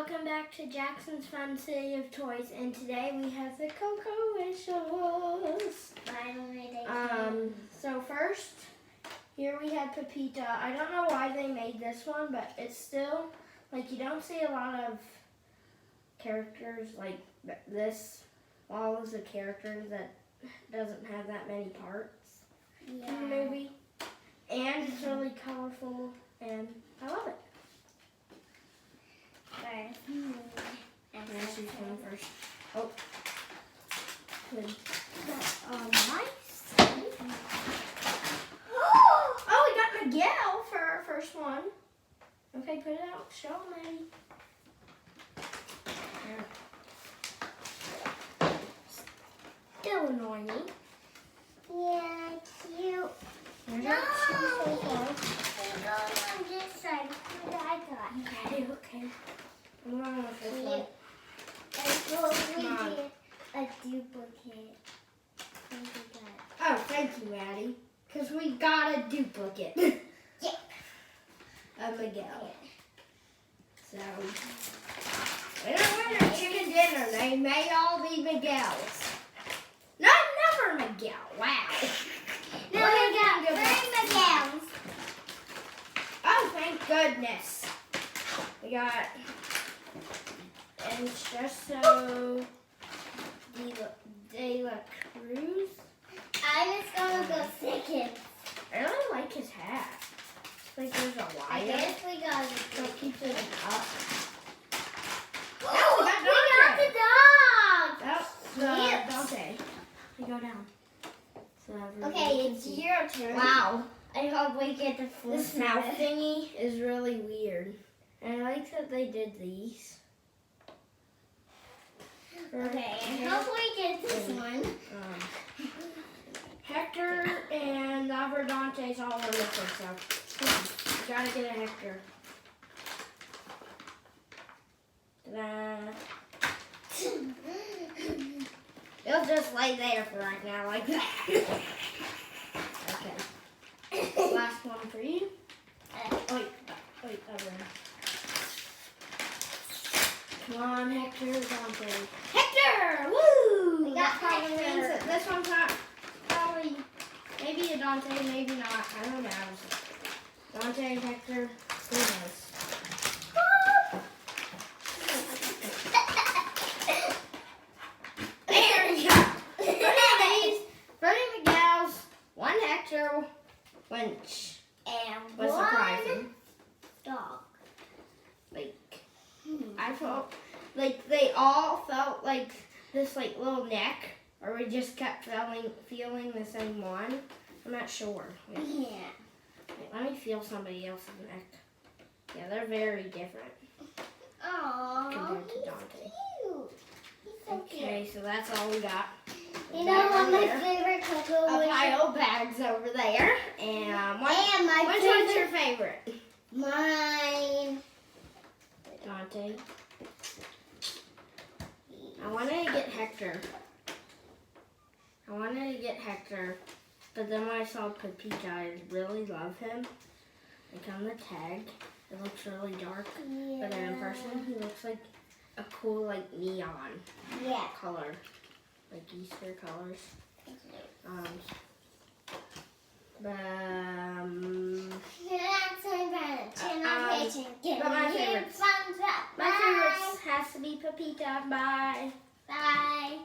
welcome back to Jackson's Fun City of Toys, and today we have the Coco Wishables. So first, here we have Pepita. I don't know why they made this one, but it's still, like, you don't see a lot of characters like this. All of the characters that doesn't have that many parts in the movie. And it's really colorful, and I love it. She's going first. Oh. Good. Nice. Oh, we got Miguel for our first one. Okay, put it out. Show him, Eddie. Still annoying. Yeah, cute. There's No! our On this side. What I got. Okay. I'm going with this one. We did a duplicate. Oh, thank you, Addie. Because we got a duplicate. Yeah. Of Miguel. So, winner, chicken dinner. They may all be Miguel's. No, never Miguel. Wow. No, we got 3 Miguel's. Oh, thank goodness. We got, and it's just so De La Cruz. I was going to go second. I really like his hat. It's like there's a wire. I guess we got it. So it keeps it up. Oh, we got the dog. That's Dante. We go down. So Okay, it's your turn. Wow. I hope we get the full This mouth thingy is really weird. And I like that they did these. Okay, I hope we get this one. Hector and Albert Dante's all wonderful, so come on, you gotta get a Hector. Ta-da. It'll just lay there for right now, like that. Okay. Last one for you. Wait, over. Come on, Hector, Dante. Hector! Woo! We got That probably Hector. means that this one's not probably, maybe a Dante, maybe not. I don't know. Dante and Hector, who knows? There we go. Bernie Miguel's, 1 Hector, which And was surprising. dog. Like, I felt like they all felt like this like little neck, or we just kept feeling the same one. I'm not sure. Wait, Yeah. let me feel somebody else's neck. Yeah, they're very different Aww. compared to Dante. Cute. He's so Okay, so that's all we got. cute. You know what my favorite Coco A was? pile of bags over there, and my which one's your favorite? Mine. Dante. I wanted to get Hector. But then when I saw Pepita, I really love him. Like on the tag, it looks really dark. Yeah. But then in person, he looks like a cool, like neon color, like Easter colors. But my favorites has to be Pepita. Bye. Bye.